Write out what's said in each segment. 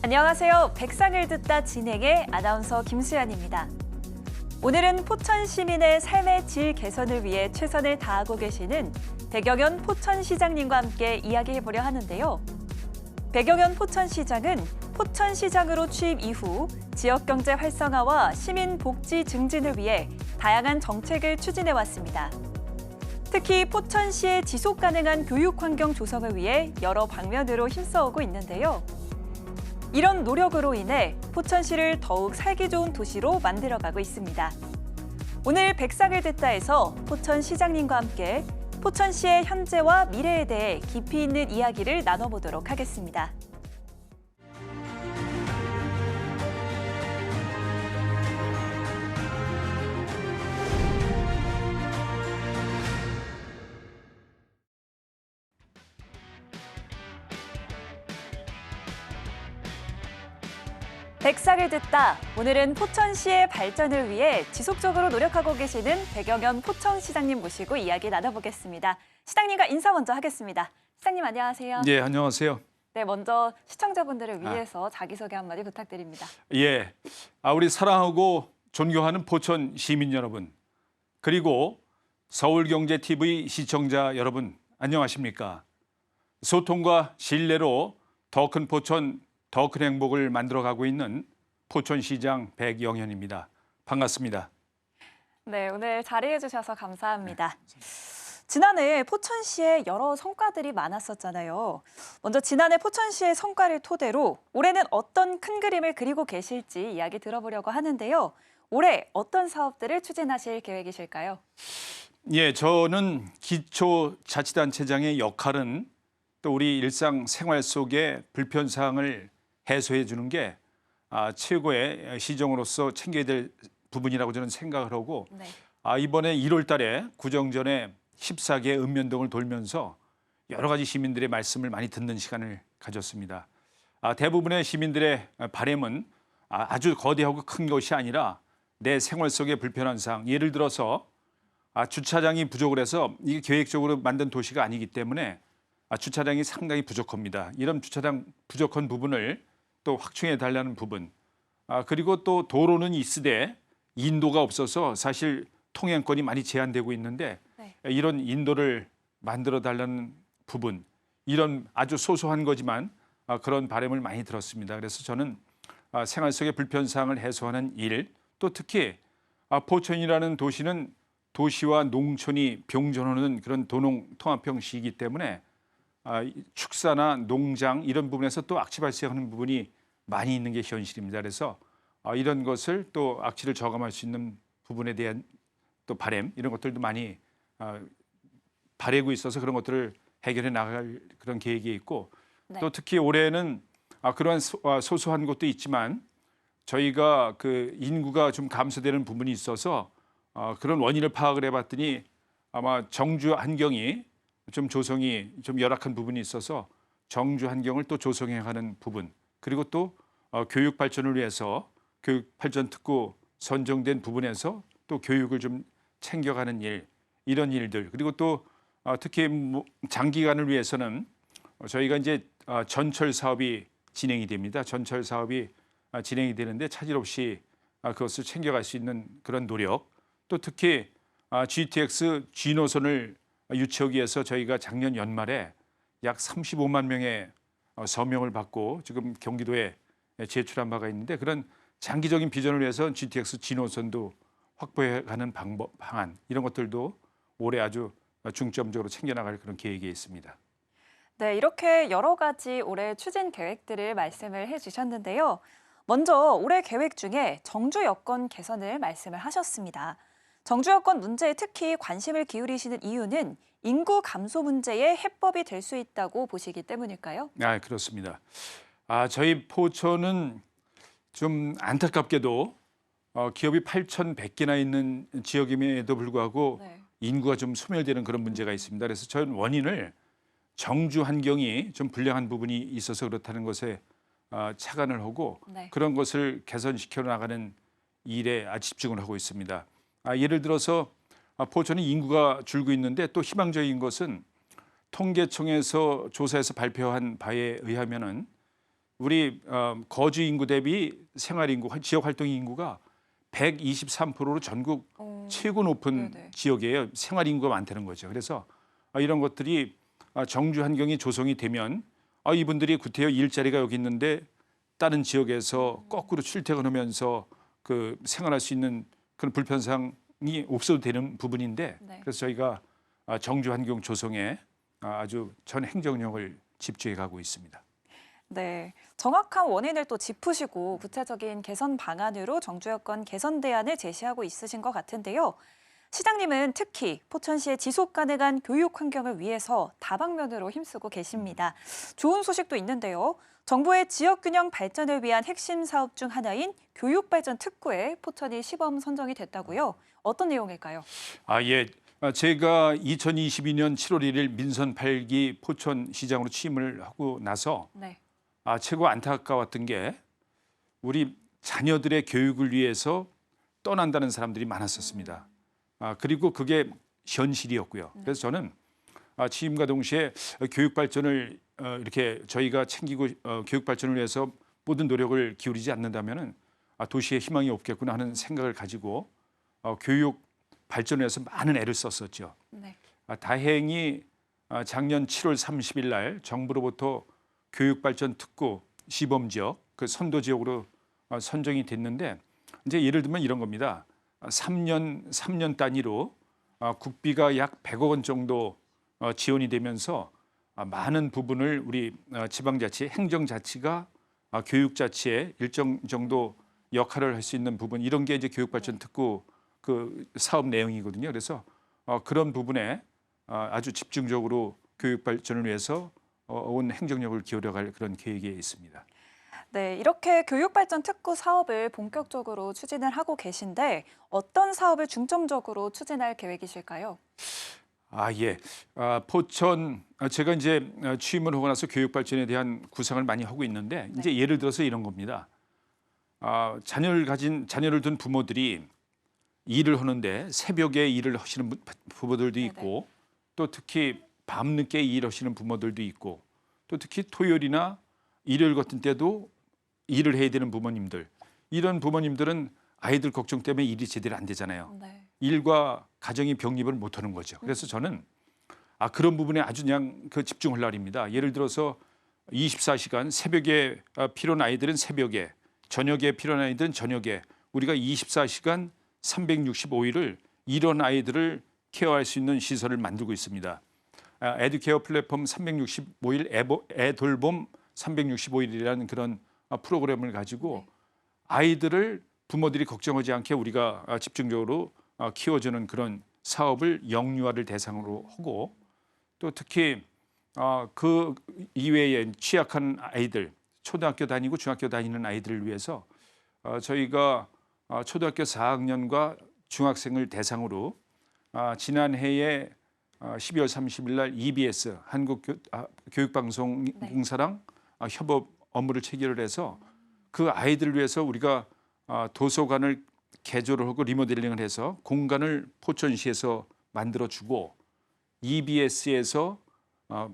안녕하세요. 백상을 듣다 진행의 아나운서 김수연입니다. 오늘은 포천 시민의 삶의 질 개선을 위해 최선을 다하고 계시는 백영현 포천시장님과 함께 이야기해보려 하는데요. 백영현 포천시장은 포천시장으로 취임 이후 지역경제 활성화와 시민 복지 증진을 위해 다양한 정책을 추진해왔습니다. 특히 포천시의 지속가능한 교육 환경 조성을 위해 여러 방면으로 힘써오고 있는데요. 이런 노력으로 인해 포천시를 더욱 살기 좋은 도시로 만들어가고 있습니다. 오늘 백상을 듣다에서 포천시장님과 함께 포천시의 현재와 미래에 대해 깊이 있는 이야기를 나눠보도록 하겠습니다. 백상을 듣다, 오늘은 포천시의 발전을 위해 지속적으로 노력하고 계시는 백영현 포천시장님 모시고 이야기 나눠보겠습니다. 시장님과 인사 먼저 하겠습니다. 시장님 안녕하세요. 예, 안녕하세요. 네, 먼저 시청자분들을 위해서 자기소개 한마디 부탁드립니다. 예, 우리 사랑하고 존경하는 포천 시민 여러분, 그리고 서울경제TV 시청자 여러분, 안녕하십니까? 소통과 신뢰로 더 큰 포천, 더 큰 행복을 만들어가고 있는 포천시장 백영현입니다. 반갑습니다. 네, 오늘 자리해 주셔서 감사합니다. 지난해 포천시에 여러 성과들이 많았었잖아요. 먼저 지난해 포천시의 성과를 토대로 올해는 어떤 큰 그림을 그리고 계실지 이야기 들어보려고 하는데요. 올해 어떤 사업들을 추진하실 계획이실까요? 예, 저는 기초자치단체장의 역할은 또 우리 일상생활 속의 불편사항을 해소해 주는 게 최고의 시정으로서 챙겨야 될 부분이라고 저는 생각을 하고 네. 이번에 1월 달에 구정전에 14개 읍면동을 돌면서 여러 가지 시민들의 말씀을 많이 듣는 시간을 가졌습니다. 대부분의 시민들의 바람은 아주 거대하고 큰 것이 아니라 내 생활 속의 불편한 사항, 예를 들어서 주차장이 부족을 해서 이게 계획적으로 만든 도시가 아니기 때문에 주차장이 상당히 부족합니다. 이런 주차장 부족한 부분을 또 확충해 달라는 부분, 그리고 또 도로는 있으되 인도가 없어서 사실 통행권이 많이 제한되고 있는데 네. 이런 인도를 만들어 달라는 부분, 이런 아주 소소한 거지만 그런 바람을 많이 들었습니다. 그래서 저는 생활 속의 불편사항을 해소하는 일, 또 특히 포천이라는 도시는 도시와 농촌이 병존하는 그런 도농통합형시이기 때문에 축사나 농장 이런 부분에서 또 악취 발생하는 부분이 많이 있는 게 현실입니다. 그래서 이런 것을 또 악취를 저감할 수 있는 부분에 대한 또 바람 이런 것들도 많이 바라고 있어서 그런 것들을 해결해 나갈 그런 계획이 있고 네. 또 특히 올해는 그러한 소소한 것도 있지만 저희가 그 인구가 좀 감소되는 부분이 있어서 그런 원인을 파악을 해봤더니 아마 정주 환경이 좀 조성이 좀 열악한 부분이 있어서 정주 환경을 또 조성해가는 부분, 그리고 또 교육 발전을 위해서 교육 발전 특구 선정된 부분에서 또 교육을 좀 챙겨가는 일, 이런 일들, 그리고 또 특히 장기간을 위해서는 저희가 이제 전철 사업이 진행이 됩니다. 전철 사업이 진행이 되는데 차질 없이 그것을 챙겨갈 수 있는 그런 노력, 또 특히 GTX G 노선을 유치하기 위해서 저희가 작년 연말에 약 35만 명의 서명을 받고 지금 경기도에 제출한 바가 있는데 그런 장기적인 비전을 위해서 GTX G 노선도 확보해가는 방안 이런 것들도 올해 아주 중점적으로 챙겨나갈 그런 계획이 있습니다. 네, 이렇게 여러 가지 올해 추진 계획들을 말씀을 해주셨는데요. 먼저 올해 계획 중에 정주 여건 개선을 말씀을 하셨습니다. 정주 여건 문제에 특히 관심을 기울이시는 이유는 인구 감소 문제의 해법이 될 수 있다고 보시기 때문일까요? 그렇습니다. 저희 포천은 좀 안타깝게도 기업이 8,100개나 있는 지역임에도 불구하고 네. 인구가 좀 소멸되는 그런 문제가 있습니다. 그래서 저는 원인을 정주 환경이 좀 불량한 부분이 있어서 그렇다는 것에 착안을 하고 네. 그런 것을 개선시켜 나가는 일에 집중을 하고 있습니다. 예를 들어서 포천이 인구가 줄고 있는데 또 희망적인 것은 통계청에서 조사해서 발표한 바에 의하면은 우리 거주 인구 대비 생활 인구, 지역 활동 인구가 123%로 전국 최고 높은 네네. 지역이에요. 생활 인구가 많다는 거죠. 그래서 이런 것들이 정주 환경이 조성이 되면 이분들이 구태여 일자리가 여기 있는데 다른 지역에서 거꾸로 출퇴근하면서 그 생활할 수 있는 그런 불편상이 없어도 되는 부분인데 네. 그래서 저희가 정주 환경 조성에 아주 전 행정력을 집중해 가고 있습니다. 네, 정확한 원인을 또 짚으시고 구체적인 개선 방안으로 정주 여건 개선 대안을 제시하고 있으신 것 같은데요. 시장님은 특히 포천시의 지속 가능한 교육 환경을 위해서 다방면으로 힘쓰고 계십니다. 좋은 소식도 있는데요. 정부의 지역 균형 발전을 위한 핵심 사업 중 하나인 교육 발전 특구에 포천이 시범 선정이 됐다고요. 어떤 내용일까요? 예. 제가 2022년 7월 1일 민선 8기 포천시장으로 취임을 하고 나서 네. 최고 안타까웠던 게 우리 자녀들의 교육을 위해서 떠난다는 사람들이 많았었습니다. 그리고 그게 현실이었고요. 그래서 저는 취임과 동시에 교육 발전을 이렇게 저희가 챙기고 교육 발전을 위해서 모든 노력을 기울이지 않는다면은 도시에 희망이 없겠구나 하는 생각을 가지고 교육 발전을 위해서 많은 애를 썼었죠. 네. 다행히 작년 7월 30일 날 정부로부터 교육발전 특구 시범 지역 그 선도 지역으로 선정이 됐는데 이제 예를 들면 이런 겁니다. 3년 단위로 국비가 약 100억 원 정도 지원이 되면서 많은 부분을 우리 지방자치, 행정자치가 교육자치에 일정 정도 역할을 할 수 있는 부분 이런 게 이제 교육발전 특구 그 사업 내용이거든요. 그래서 그런 부분에 아주 집중적으로 교육 발전을 위해서 온 행정력을 기울여갈 그런 계획이 있습니다. 네, 이렇게 교육 발전 특구 사업을 본격적으로 추진을 하고 계신데 어떤 사업을 중점적으로 추진할 계획이실까요? 예. 포천 제가 이제 취임을 하고 나서 교육 발전에 대한 구상을 많이 하고 있는데 이제 예를 들어서 이런 겁니다. 자녀를 둔 부모들이 일을 하는데 새벽에 일을 하시는 부모들도 있고 또 특히 밤늦게 일하시는 부모들도 있고 또 특히 토요일이나 일요일 같은 때도 일을 해야 되는 부모님들 이런 부모님들은 아이들 걱정 때문에 일이 제대로 안 되잖아요. 네. 일과 가정이 병립을 못하는 거죠. 그래서 저는 그런 부분에 아주 그냥 집중할 날입니다. 예를 들어서 24시간 새벽에 필요한 아이들은 새벽에 저녁에 필요한 아이들은 저녁에 우리가 24시간 365일을 이런 아이들을 케어할 수 있는 시설을 만들고 있습니다. 에듀케어 플랫폼 365일 애돌봄 365일이라는 그런 프로그램을 가지고 아이들을 부모들이 걱정하지 않게 우리가 집중적으로 키워주는 그런 사업을 영유아를 대상으로 하고 또 특히 그 이외에 취약한 아이들 초등학교 다니고 중학교 다니는 아이들을 위해서 저희가 초등학교 4학년과 중학생을 대상으로 지난해에 12월 30일 날 EBS 한국교육방송공사랑 협업 업무를 체결을 해서 그 아이들을 위해서 우리가 도서관을 개조를 하고 리모델링을 해서 공간을 포천시에서 만들어주고 EBS에서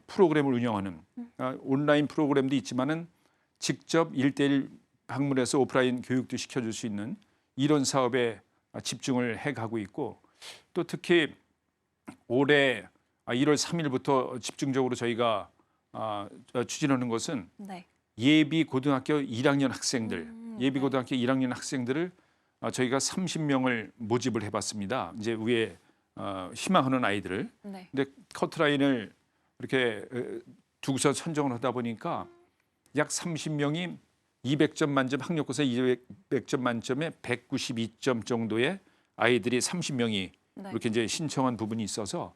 프로그램을 운영하는 온라인 프로그램도 있지만은 직접 1대1 방문해서 오프라인 교육도 시켜줄 수 있는 이런 사업에 집중을 해가고 있고 또 특히 올해 1월 3일부터 집중적으로 저희가 추진하는 것은 예비 고등학교 1학년 학생들, 예비 고등학교 1학년 학생들을 저희가 30명을 모집을 해봤습니다. 이제 위에 희망하는 아이들을. 근데 커트라인을 이렇게 두고서 선정을 하다 보니까 약 30명이 200점 만점 학력고사 200점 만점에 192점 정도의 아이들이 30명이 이렇게 이제 신청한 부분이 있어서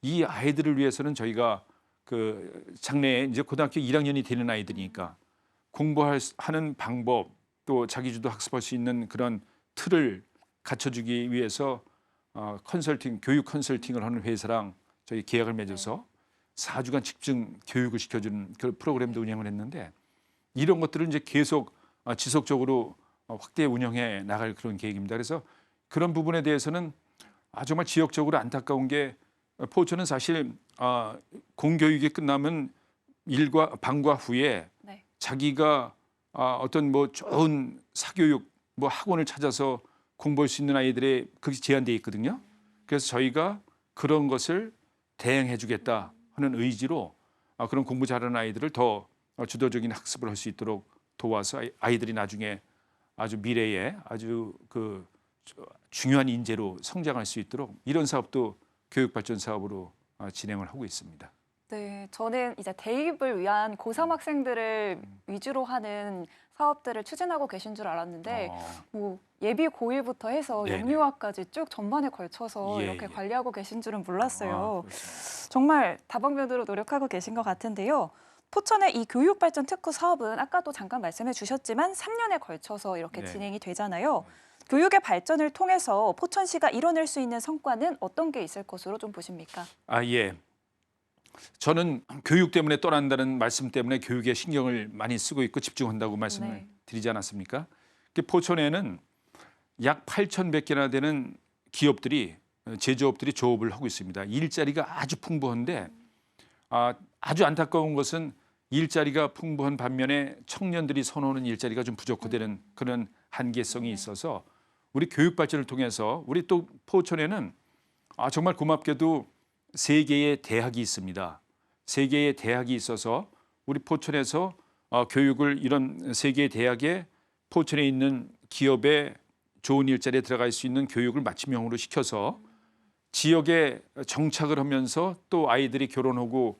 이 아이들을 위해서는 저희가 그 장래에 이제 고등학교 1학년이 되는 아이들이니까 공부하는 방법 또 자기주도 학습할 수 있는 그런 틀을 갖춰주기 위해서 교육 컨설팅을 하는 회사랑 저희 계약을 맺어서 4주간 집중 교육을 시켜주는 그 프로그램도 운영을 했는데 이런 것들을 이제 계속 지속적으로 확대 운영해 나갈 그런 계획입니다. 그래서 그런 부분에 대해서는 정말 지역적으로 안타까운 게 포천은 사실 공교육이 끝나면 방과 후에 자기가 어떤 뭐 좋은 사교육 뭐 학원을 찾아서 공부할 수 있는 아이들의 그게 제한돼 있거든요. 그래서 저희가 그런 것을 대행해 주겠다 하는 의지로 그런 공부 잘하는 아이들을 더 주도적인 학습을 할 수 있도록 도와서 아이들이 나중에 아주 미래에 아주 그 중요한 인재로 성장할 수 있도록 이런 사업도 교육 발전 사업으로 진행을 하고 있습니다. 네, 저는 이제 대입을 위한 고3 학생들을 위주로 하는 사업들을 추진하고 계신 줄 알았는데 뭐 예비 고1부터 해서 네네. 영유아까지 쭉 전반에 걸쳐서 예, 이렇게 예. 관리하고 계신 줄은 몰랐어요. 그렇습니다. 정말 다방면으로 노력하고 계신 것 같은데요. 포천의 이 교육발전 특구 사업은 아까도 잠깐 말씀해 주셨지만 3년에 걸쳐서 이렇게 네. 진행이 되잖아요. 교육의 발전을 통해서 포천시가 이뤄낼 수 있는 성과는 어떤 게 있을 것으로 좀 보십니까? 예. 저는 교육 때문에 떠난다는 말씀 때문에 교육에 신경을 많이 쓰고 있고 집중한다고 말씀을 네. 드리지 않았습니까? 포천에는 약 8,100개나 되는 기업들이 제조업들이 조업을 하고 있습니다. 일자리가 아주 풍부한데 아주 안타까운 것은 일자리가 풍부한 반면에 청년들이 선호하는 일자리가 좀 부족하다는 그런 한계성이 있어서 우리 교육 발전을 통해서 우리 또 포천에는 정말 고맙게도 3개의 대학이 있습니다. 3개의 대학이 있어서 우리 포천에서 교육을 이런 3개의 대학에 포천에 있는 기업에 좋은 일자리에 들어갈 수 있는 교육을 맞춤형으로 시켜서 지역에 정착을 하면서 또 아이들이 결혼하고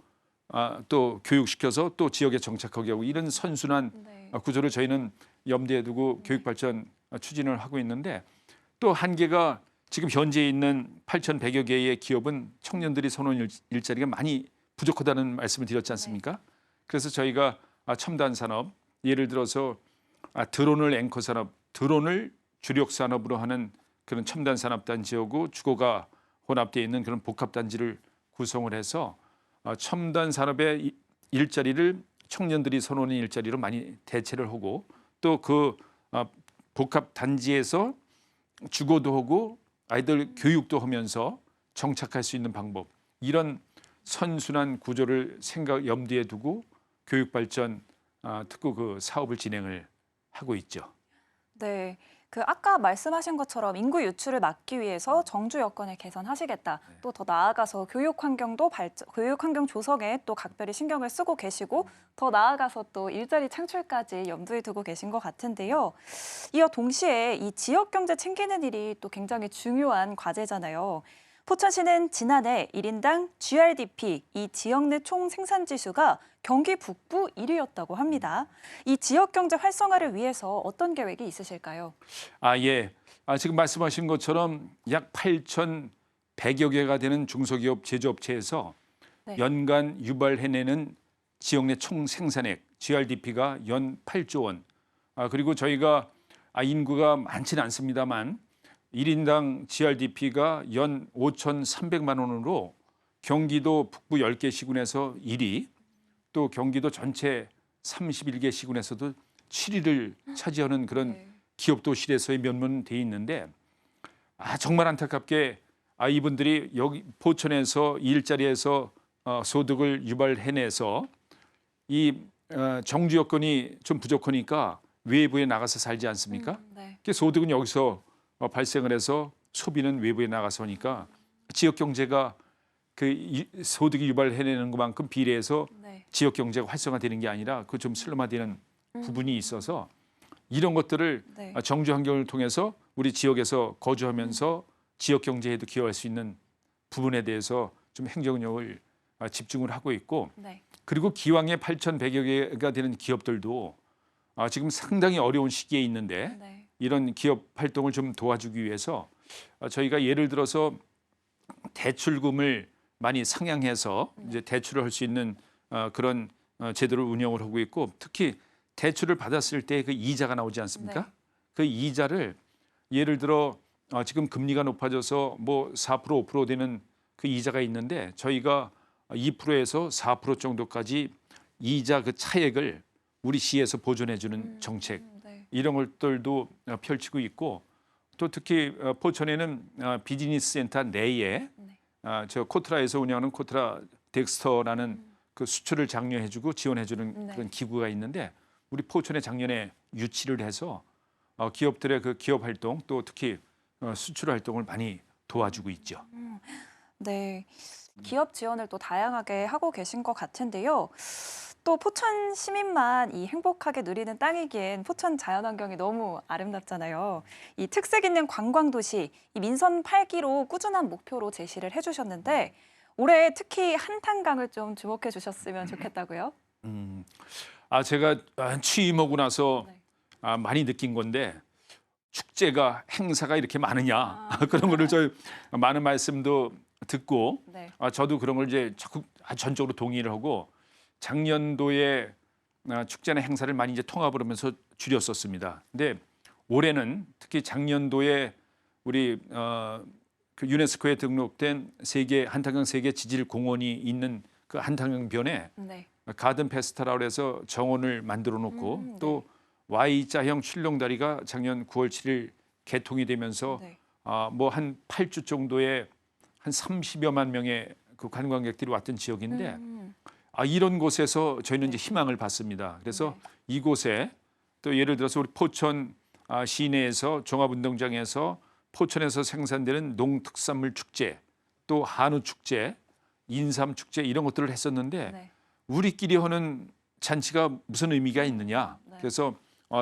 또 교육시켜서 또 지역에 정착하게 하고 이런 선순환 네. 구조를 저희는 염두에 두고 교육 발전 추진을 하고 있는데 또 한계가 지금 현재 있는 8,100여 개의 기업은 청년들이 선호하는 일자리가 많이 부족하다는 말씀을 드렸지 않습니까? 그래서 저희가 첨단 산업, 예를 들어서 드론을 앵커 산업, 드론을 주력 산업으로 하는 그런 첨단 산업 단지하고 주거가 혼합되어 있는 그런 복합 단지를 구성을 해서 첨단 산업의 일자리를 청년들이 선호하는 일자리로 많이 대체를 하고 또 그 복합 단지에서 주거도 하고 아이들 교육도 하면서 정착할 수 있는 방법 이런 선순환 구조를 염두에 두고 교육 발전 특구 그 사업을 진행을 하고 있죠. 네. 그 아까 말씀하신 것처럼 인구 유출을 막기 위해서 정주 여건을 개선하시겠다. 또 더 나아가서 교육 환경 조성에 또 각별히 신경을 쓰고 계시고 더 나아가서 또 일자리 창출까지 염두에 두고 계신 것 같은데요. 이어 동시에 이 지역 경제 챙기는 일이 또 굉장히 중요한 과제잖아요. 포천시는 지난해 1인당 GRDP, 이 지역 내 총 생산 지수가 경기 북부 1위였다고 합니다. 이 지역 경제 활성화를 위해서 어떤 계획이 있으실까요? 예. 지금 말씀하신 것처럼 약 8,100여 개가 되는 중소기업 제조업체에서 네. 연간 유발해내는 지역 내 총 생산액 GRDP가 연 8조 원. 그리고 저희가 인구가 많지는 않습니다만 1인당 GRDP가 연 5,300만 원으로 경기도 북부 10개 시군에서 1위, 또 경기도 전체 31개 시군에서도 7위를 차지하는 그런 네. 기업 도시에서의 면면돼 있는데 정말 안타깝게 이분들이 여기 포천에서 일자리에서 소득을 유발해내서 이 정주 여건이 좀 부족하니까 외부에 나가서 살지 않습니까? 네. 소득은 여기서 발생을 해서 소비는 외부에 나가서 하니까 지역 경제가 그 소득이 유발해내는 것만큼 비례해서 네. 지역 경제가 활성화되는 게 아니라 그 좀 슬럼화되는 부분이 있어서 이런 것들을 네. 정주 환경을 통해서 우리 지역에서 거주하면서 지역 경제에도 기여할 수 있는 부분에 대해서 좀 행정력을 집중을 하고 있고 네. 그리고 기왕에 8,100여 개가 되는 기업들도 지금 상당히 어려운 시기에 있는데 네. 이런 기업 활동을 좀 도와주기 위해서 저희가 예를 들어서 대출금을 많이 상향해서 이제 대출을 할 수 있는 그런 제도를 운영을 하고 있고 특히 대출을 받았을 때 그 이자가 나오지 않습니까? 네. 그 이자를 예를 들어 지금 금리가 높아져서 뭐 4% 5% 되는 그 이자가 있는데 저희가 2%에서 4% 정도까지 이자 그 차액을 우리 시에서 보존해 주는 정책 네. 이런 것들도 펼치고 있고 또 특히 포천에는 비즈니스 센터 내에 저 코트라에서 운영하는 코트라 덱스터라는 그 수출을 장려해주고 지원해주는 네. 그런 기구가 있는데 우리 포천에 작년에 유치를 해서 기업들의 그 기업 활동 또 특히 수출 활동을 많이 도와주고 있죠. 네, 기업 지원을 또 다양하게 하고 계신 것 같은데요. 또 포천 시민만 이 행복하게 누리는 땅이기엔 포천 자연환경이 너무 아름답잖아요. 이 특색 있는 관광도시, 이 민선 8기로 꾸준한 목표로 제시를 해주셨는데 올해 특히 한탄강을 좀 주목해 주셨으면 좋겠다고요. 제가 취임하고 나서 네. 많이 느낀 건데 축제가 행사가 이렇게 많으냐 그런 거를 저 많은 말씀도 듣고 네. 저도 그런 걸 이제 적극 전적으로 동의를 하고 작년도에 축제나 행사를 많이 이제 통합을 하면서 줄였었습니다. 근데 올해는 특히 작년도에 우리 그 유네스코에 등록된 한탄강 세계 지질 공원이 있는 그 한탄강변에 네. 가든 페스타라고 해서 정원을 만들어 놓고 네. 또 Y자형 출렁다리가 작년 9월 7일 개통이 되면서 네. 뭐 한 8주 정도의 한 30여만 명의 그 관광객들이 왔던 지역인데 이런 곳에서 저희는 이제 희망을 받습니다. 그래서 네. 이곳에 또 예를 들어서 우리 포천 시내에서 종합운동장에서 포천에서 생산되는 농특산물 축제, 또 한우 축제, 인삼 축제 이런 것들을 했었는데 네. 우리끼리 하는 잔치가 무슨 의미가 있느냐. 네. 그래서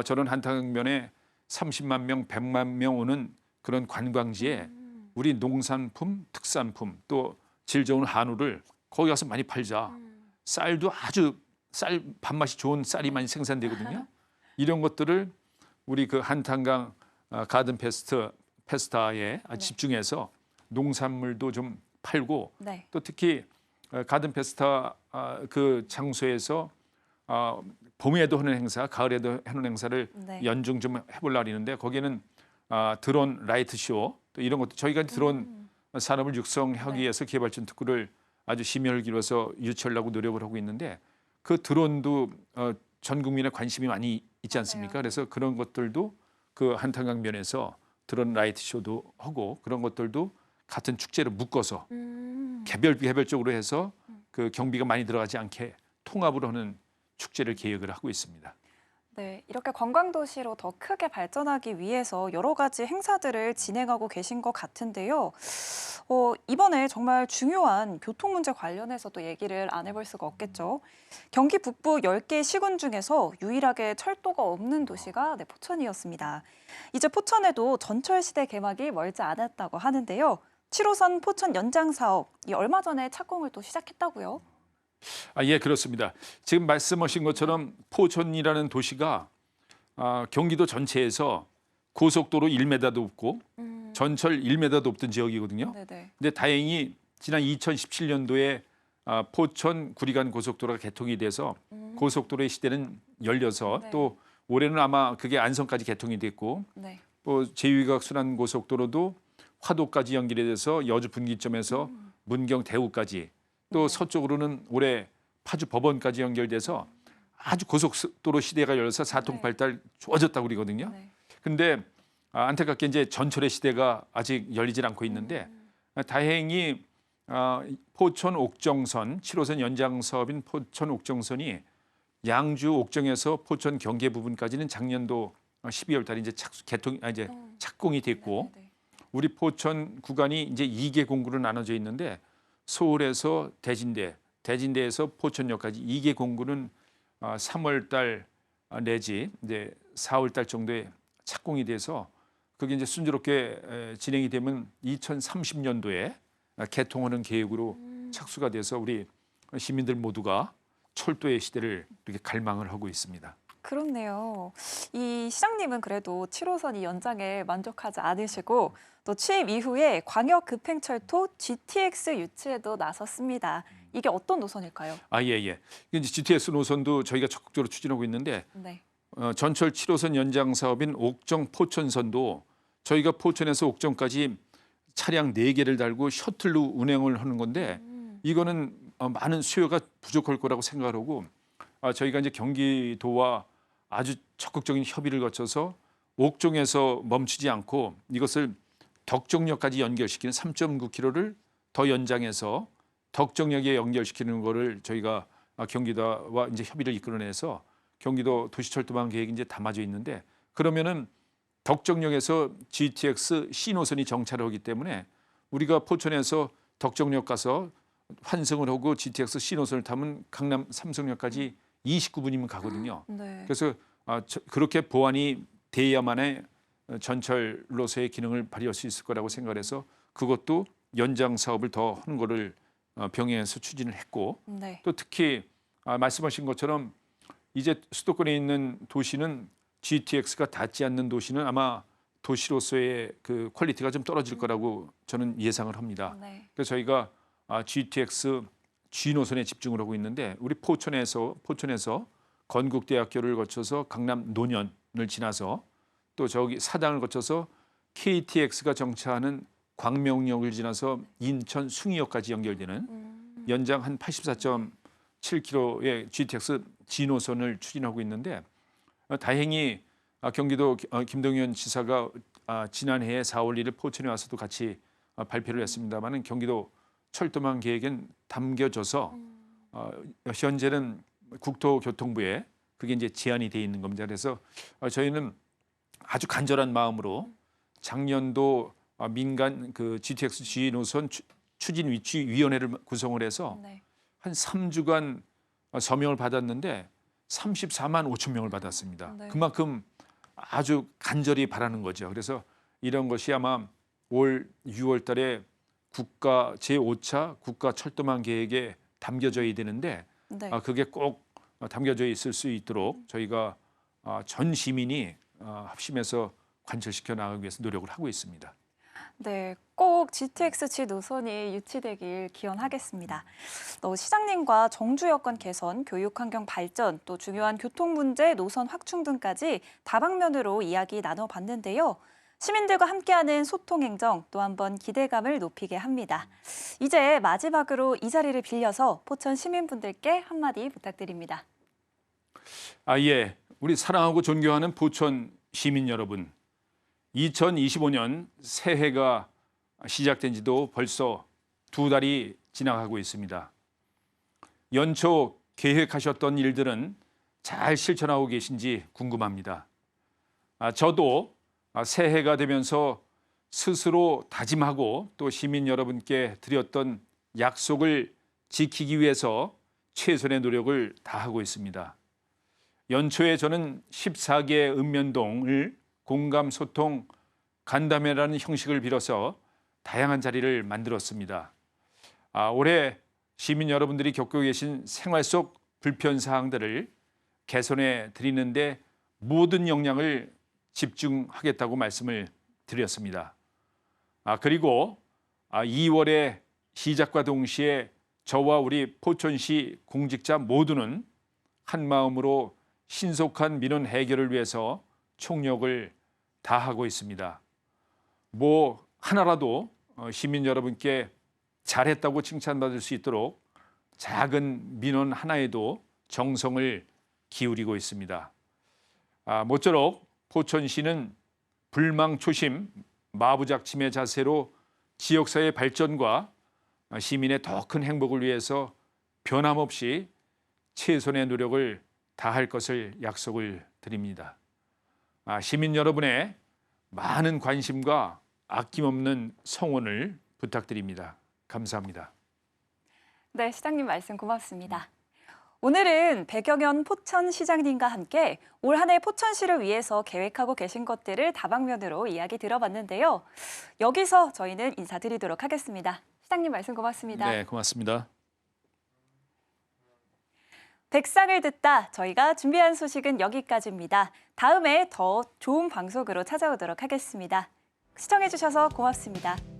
저는 한탄강변에 30만 명, 100만 명 오는 그런 관광지에 우리 농산품, 특산품 또 질 좋은 한우를 거기 가서 많이 팔자. 쌀도 아주 밥맛이 좋은 쌀이 많이 생산되거든요. 이런 것들을 우리 그 한탄강 가든 페스타에 집중해서 농산물도 좀 팔고 네. 또 특히 가든 페스타 그 장소에서 봄에도 하는 행사, 가을에도 하는 행사를 네. 연중 좀 해보려고 하는데 거기에는 드론 라이트 쇼 또 이런 것도 저희가 드론 산업을 육성하기 네. 위해서 개발진 특구를 아주 심혈을 기울여서 유치하려고 노력을 하고 있는데 그 드론도 전 국민의 관심이 많이 있지 않습니까? 맞아요. 그래서 그런 것들도 그 한탄강변에서 드론 라이트 쇼도 하고 그런 것들도 같은 축제로 묶어서 개별적으로 해서 그 경비가 많이 들어가지 않게 통합으로 하는 축제를 계획을 하고 있습니다. 네, 이렇게 관광도시로 더 크게 발전하기 위해서 여러 가지 행사들을 진행하고 계신 것 같은데요. 이번에 정말 중요한 교통 문제 관련해서도 얘기를 안 해볼 수가 없겠죠. 경기 북부 10개 시군 중에서 유일하게 철도가 없는 도시가 포천이었습니다. 이제 포천에도 전철시대 개막이 멀지 않았다고 하는데요. 7호선 포천 연장 사업, 얼마 전에 착공을 또 시작했다고요? 예, 그렇습니다. 지금 말씀하신 것처럼 포천이라는 도시가 경기도 전체에서 고속도로 1m도 없고 전철 1m도 없던 지역이거든요. 네네. 근데 다행히 지난 2017년도에 포천 구리간 고속도로가 개통이 돼서 고속도로의 시대는 열려서 네. 또 올해는 아마 그게 안성까지 개통이 됐고 네. 또 제2각 순환 고속도로도 화도까지 연결이 돼서 여주 분기점에서 문경 대구까지 또 서쪽으로는 올해 파주 법원까지 연결돼서 아주 고속도로 시대가 열려서 사통팔달 좋아졌다고 그러거든요. 네. 근데 안타깝게 이제 전철의 시대가 아직 열리질 않고 있는데 다행히 포천 옥정선 7호선 연장 사업인 포천 옥정선이 양주 옥정에서 포천 경계 부분까지는 작년도 12월 달에 이제 착공이 됐고 네네. 우리 포천 구간이 이제 2개 공구로 나눠져 있는데 서울에서 대진대에서 포천역까지 2개 공구는 3월 달 내지 이제 4월 달 정도에 착공이 돼서 그게 이제 순조롭게 진행이 되면 2030년도에 개통하는 계획으로 착수가 돼서 우리 시민들 모두가 철도의 시대를 이렇게 갈망을 하고 있습니다. 그렇네요. 이 시장님은 그래도 7호선 이 연장에 만족하지 않으시고 또 취임 이후에 광역 급행철도 GTX 유치에도 나섰습니다. 이게 어떤 노선일까요? 예. 이제 GTX 노선도 저희가 적극적으로 추진하고 있는데 네. 전철 7호선 연장 사업인 옥정 포천선도 저희가 포천에서 옥정까지 차량 4개를 달고 셔틀로 운행을 하는 건데 이거는 많은 수요가 부족할 거라고 생각을 하고 저희가 이제 경기도와 아주 적극적인 협의를 거쳐서 옥정에서 멈추지 않고 이것을 덕정역까지 연결시키는 3.9km를 더 연장해서 덕정역에 연결시키는 거를 저희가 경기도와 이제 협의를 이끌어내서 경기도 도시철도망 계획이 이제 담아져 있는데 그러면은 덕정역에서 GTX C 노선이 정차를 하기 때문에 우리가 포천에서 덕정역 가서 환승을 하고 GTX C 노선을 타면 강남 삼성역까지 29분이면 가거든요. 네. 그래서 그렇게 보완이 돼야만의 전철로서의 기능을 발휘할 수 있을 거라고 생각을 해서 그것도 연장 사업을 더 하는 거를 병행해서 추진을 했고 네. 또 특히 말씀하신 것처럼 이제 수도권에 있는 도시는 GTX가 닿지 않는 도시는 아마 도시로서의 그 퀄리티가 좀 떨어질 거라고 저는 예상을 합니다. 네. 그래서 저희가 GTX G 노선에 집중을 하고 있는데 우리 포천에서 건국대학교를 거쳐서 강남 논현을 지나서 또 저기 사당을 거쳐서 KTX가 정차하는 광명역을 지나서 인천 숭이역까지 연결되는 연장 한 84.7km의 GTX G 노선을 추진하고 있는데 다행히 경기도 김동연 지사가 지난해 4월 1일 포천에 와서도 같이 발표를 했습니다마는 경기도 철도망 계획엔 담겨져서 현재는 국토교통부에 그게 이제 제한이 돼 있는 겁니다. 그래서 저희는 아주 간절한 마음으로 작년도 민간 그 GTX G 노선 추진 위치 위원회를 구성을 해서 네. 한 3주간 서명을 받았는데 34만 5천 명을 받았습니다. 네. 그만큼 아주 간절히 바라는 거죠. 그래서 이런 것이 아마 올 6월 달에 국가 제5차 국가 철도망 계획에 담겨져야 되는데 네. 그게 꼭 담겨져 있을 수 있도록 저희가 전 시민이 합심해서 관철시켜 나가기 위해서 노력을 하고 있습니다. 네, 꼭 GTX-G 노선이 유치되길 기원하겠습니다. 시장님과 정주 여건 개선, 교육 환경 발전, 또 중요한 교통 문제, 노선 확충 등까지 다방면으로 이야기 나눠봤는데요. 시민들과 함께하는 소통 행정 또 한 번 기대감을 높이게 합니다. 이제 마지막으로 이 자리를 빌려서 포천 시민분들께 한마디 부탁드립니다. 예, 우리 사랑하고 존경하는 포천 시민 여러분, 2025년 새해가 시작된 지도 벌써 2달이 지나가고 있습니다. 연초 계획하셨던 일들은 잘 실천하고 계신지 궁금합니다. 저도 새해가 되면서 스스로 다짐하고 또 시민 여러분께 드렸던 약속을 지키기 위해서 최선의 노력을 다하고 있습니다. 연초에 저는 14개 읍면동을 공감, 소통, 간담회라는 형식을 빌어서 다양한 자리를 만들었습니다. 올해 시민 여러분들이 겪고 계신 생활 속 불편 사항들을 개선해 드리는데 모든 역량을 집중하겠다고 말씀을 드렸습니다. 그리고 2월의 시작과 동시에 저와 우리 포천시 공직자 모두는 한 마음으로 신속한 민원 해결을 위해서 총력을 다하고 있습니다. 뭐 하나라도 시민 여러분께 잘했다고 칭찬받을 수 있도록 작은 민원 하나에도 정성을 기울이고 있습니다. 모쪼록 포천시는 불망초심, 마부작침의 자세로 지역사회 발전과 시민의 더 큰 행복을 위해서 변함없이 최선의 노력을 다할 것을 약속을 드립니다. 시민 여러분의 많은 관심과 아낌없는 성원을 부탁드립니다. 감사합니다. 네, 시장님 말씀 고맙습니다. 오늘은 백영현 포천시장님과 함께 올 한 해 포천시를 위해서 계획하고 계신 것들을 다방면으로 이야기 들어봤는데요. 여기서 저희는 인사드리도록 하겠습니다. 시장님 말씀 고맙습니다. 네, 고맙습니다. 백상을 듣다 저희가 준비한 소식은 여기까지입니다. 다음에 더 좋은 방송으로 찾아오도록 하겠습니다. 시청해주셔서 고맙습니다.